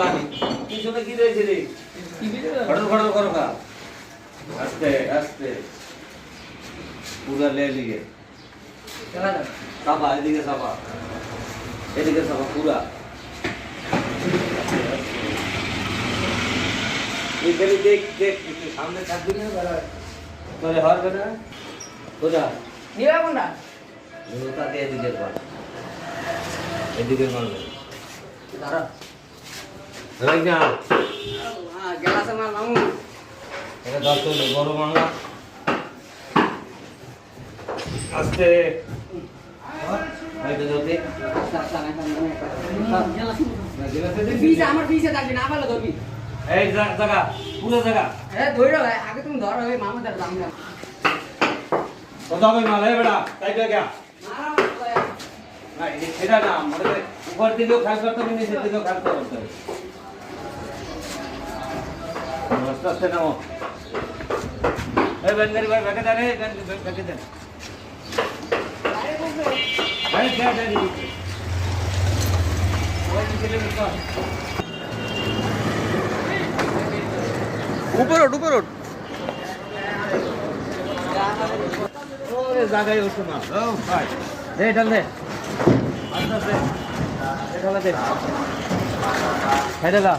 কাহিনী পিছনে কি রয়েছে রে ফটর ফটর করো কা আস্তে আস্তে পুরা লে লিয়ে সাবা এদিকে সাবা পুরা এখানে দেখ দেখ একটু সামনে থাকবি না তোরে হারবে না কোথা নিরা কোনটা তাকে এদিকে মারবে দাঁড়া রাখ না গেলাসে মাল মামু এটা দশ বড় বাংলা আস্তে হয়তো যদি আমার পিছে থাকবি না পারলে ধরবি এই জায়গা পুরো জায়গা ধরে আগে তুমি ধরো মামা দাঁড়া দাম কত হবে মাল বেড়া তাই তো গা না সেটা না মনে করে উপর দিকেও খাস করতে হবে নিচের দিকেও খাস করতে হবে আস্তে আস্তে নাও এই বন্ধের ভাই ব্যাকে দাঁড়ে ব্যাকে দাঁড়ে আরে যা যা দিবি ওই দিকে চল উপর ওঠ ওরে জায়গায় ওঠো না ও ভাই দে ঢাল দে আস্তে আস্তে ঢাল দে হেডে দা